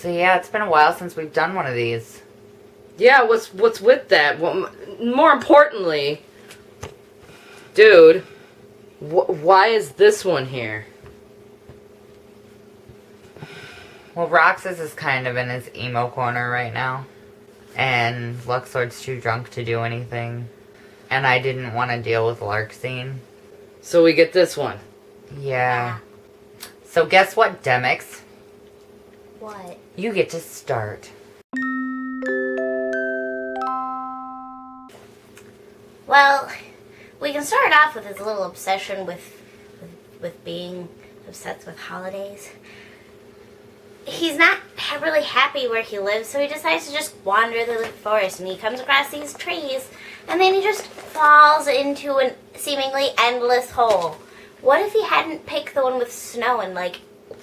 So yeah, it's been a while since we've done one of these. Yeah, what's with that? Well, more importantly, dude, why is this one here? Well, Roxas is kind of in his emo corner right now. And Luxord's too drunk to do anything. And I didn't want to deal with Larkscene. So we get this one. Yeah. So guess what, Demix? What? You get to start. Well, we can start off with his little obsession with being obsessed with holidays. He's not really happy where he lives, so he decides to just wander the forest, and he comes across these trees, and then he just falls into a seemingly endless hole. What if he hadn't picked the one with snow and, like,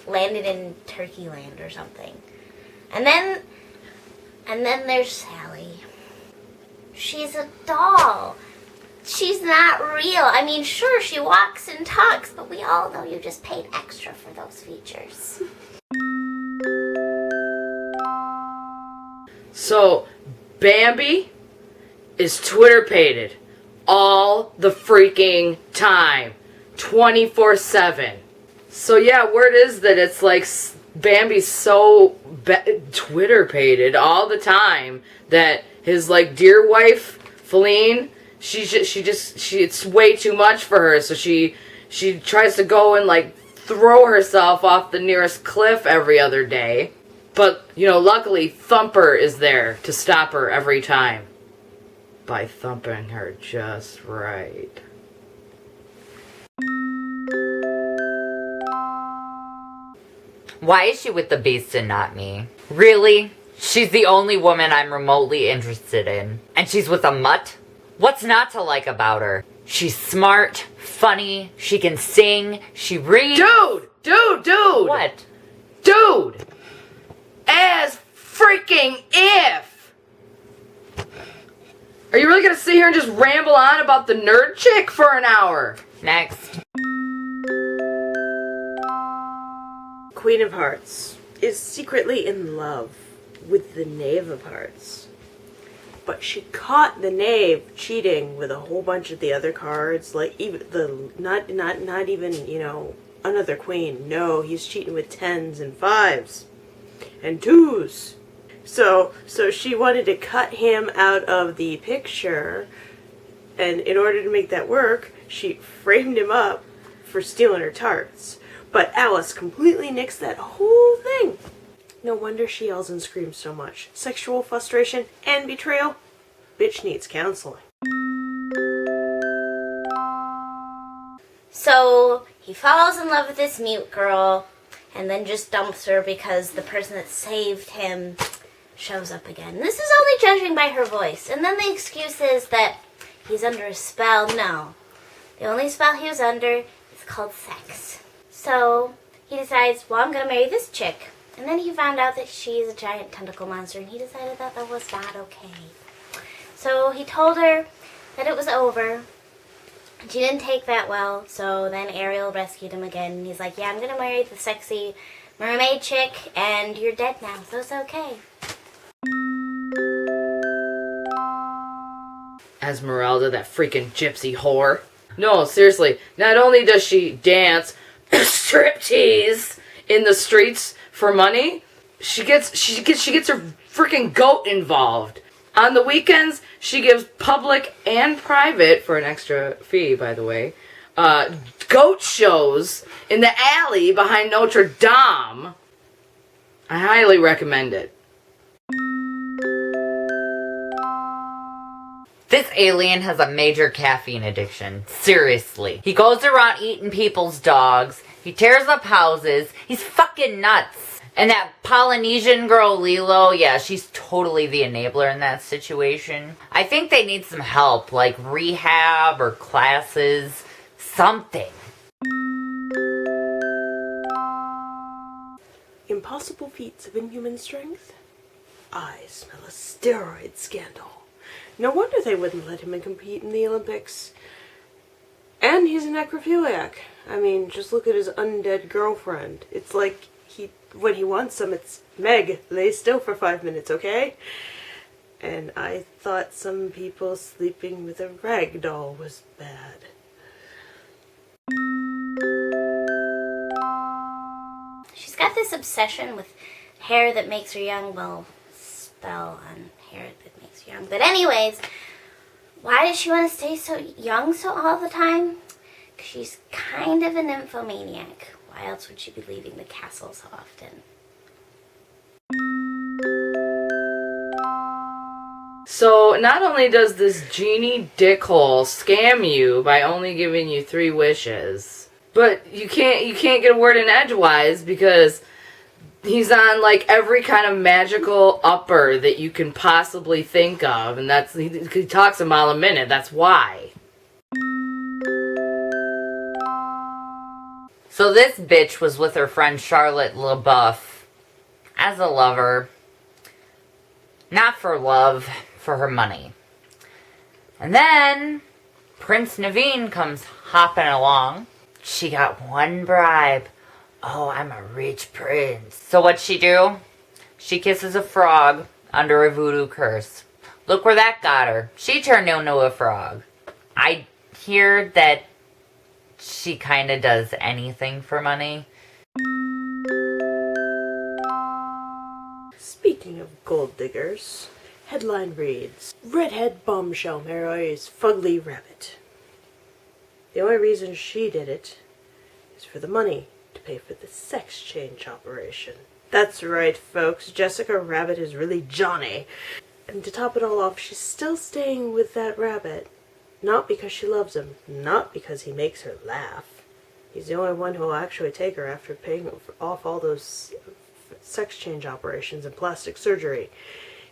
landed in Turkey Land or something? And then there's Sally. She's a doll. She's not real. I mean, sure, she walks and talks, but we all know you just paid extra for those features. So, Bambi is Twitter-pated all the freaking time. 24/7. So yeah, word is that it's like Bambi's so Twitter-pated all the time that his like dear wife, Feline, it's way too much for her, so she tries to go and like throw herself off the nearest cliff every other day. But, you know, luckily Thumper is there to stop her every time by thumping her just right. Why is she with the beast and not me? Really? She's the only woman I'm remotely interested in. And she's with a mutt? What's not to like about her? She's smart, funny, she can sing, she reads... Dude! What? Dude! As freaking if! Are you really gonna sit here and just ramble on about the nerd chick for an hour? Next. Queen of Hearts is secretly in love with the Knave of Hearts. But she caught the Knave cheating with a whole bunch of the other cards, like even not even, you know, another queen. No, he's cheating with 10s and 5s and 2s. So she wanted to cut him out of the picture, and in order to make that work, she framed him up for stealing her tarts. But Alice completely nixed that whole thing. No wonder she yells and screams so much. Sexual frustration and betrayal. Bitch needs counseling. So he falls in love with this mute girl and then just dumps her because the person that saved him shows up again. This is only judging by her voice. And then the excuse is that he's under a spell. No. The only spell he was under is called sex. So he decides, well, I'm going to marry this chick. And then he found out that she's a giant tentacle monster, and he decided that that was not okay. So he told her that it was over. She didn't take that well, so then Ariel rescued him again. And he's like, yeah, I'm going to marry the sexy mermaid chick, and you're dead now, so it's okay. Esmeralda, that freaking gypsy whore. No, seriously, not only does she dance striptease in the streets for money, she gets her freaking goat involved. On the weekends, she gives public and private, for an extra fee, by the way, goat shows in the alley behind Notre Dame. I highly recommend it. This alien has a major caffeine addiction. Seriously. He goes around eating people's dogs. He tears up houses. He's fucking nuts. And that Polynesian girl, Lilo, yeah, she's totally the enabler in that situation. I think they need some help, like rehab or classes. Something. Impossible feats of inhuman strength? I smell a steroid scandal. No wonder they wouldn't let him compete in the Olympics. And he's a necrophiliac. I mean, just look at his undead girlfriend. It's like when he wants some, it's Meg, lay still for 5 minutes, okay? And I thought some people sleeping with a rag doll was bad. She's got this obsession with hair that makes her young. Well, spell on hair that makes her young. But anyways, why does she want to stay so young all the time? 'Cause she's kind of a nymphomaniac. Why else would she be leaving the castle so often? So not only does this genie dickhole scam you by only giving you 3 wishes, but you can't get a word in edgewise because he's on like every kind of magical upper that you can possibly think of, and he talks a mile a minute. That's why. So this bitch was with her friend Charlotte LaBeouf as a lover. Not for love, for her money. And then Prince Naveen comes hopping along. She got one bribe. Oh, I'm a rich prince. So what'd she do? She kisses a frog under a voodoo curse. Look where that got her. She turned into a frog. I hear that she kind of does anything for money. Speaking of gold diggers, headline reads, Redhead bombshell marries fugly rabbit. The only reason she did it is for the money to pay for the sex change operation. That's right, folks. Jessica Rabbit is really Johnny. And to top it all off, she's still staying with that rabbit. Not because she loves him, not because he makes her laugh. He's the only one who will actually take her after paying off all those sex change operations and plastic surgery.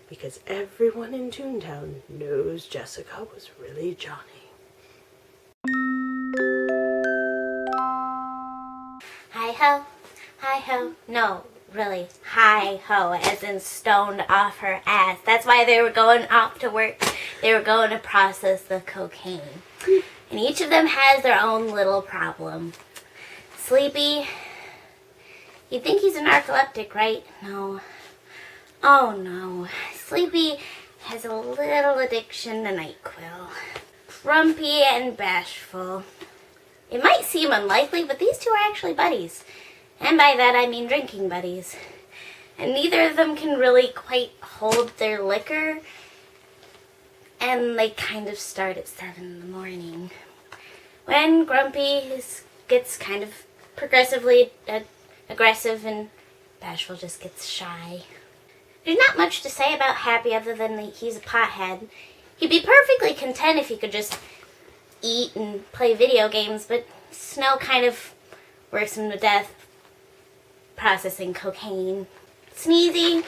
Because everyone in Toontown knows Jessica was really Johnny. Hi-ho, hi-ho. No, really, hi-ho, as in stoned off her ass. That's why they were going off to work. They were going to process the cocaine. And each of them has their own little problem. Sleepy, you'd think he's a narcoleptic, right? No. Oh no. Sleepy has a little addiction to NyQuil. Grumpy and bashful. It might seem unlikely, but these two are actually buddies. And by that I mean drinking buddies. And neither of them can really quite hold their liquor. And they kind of start at 7 in the morning. When Grumpy gets kind of progressively aggressive and bashful just gets shy. There's not much to say about Happy other than that he's a pothead. He'd be perfectly content if he could just eat and play video games, but Snow kind of works him to death processing cocaine. Sneezy,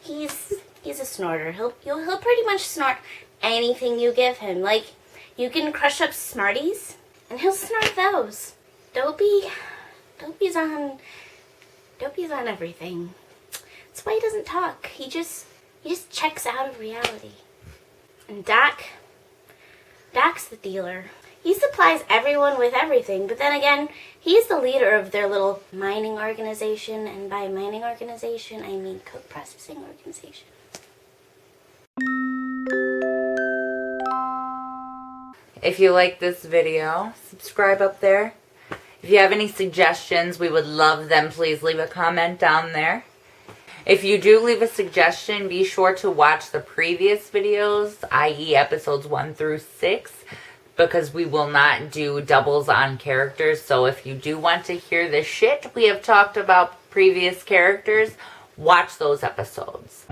he's a snorter. He'll pretty much snort anything you give him. Like, you can crush up Smarties, and he'll snort those. Dopey's on everything. That's why he doesn't talk. He just checks out of reality. And Doc's the dealer. He supplies everyone with everything, but then again, he's the leader of their little mining organization, and by mining organization, I mean coke processing organization. If you like this video, subscribe up there. If you have any suggestions, we would love them. Please leave a comment down there. If you do leave a suggestion, be sure to watch the previous videos, i.e. episodes 1 through 6, because we will not do doubles on characters. So if you do want to hear the shit we have talked about previous characters, watch those episodes.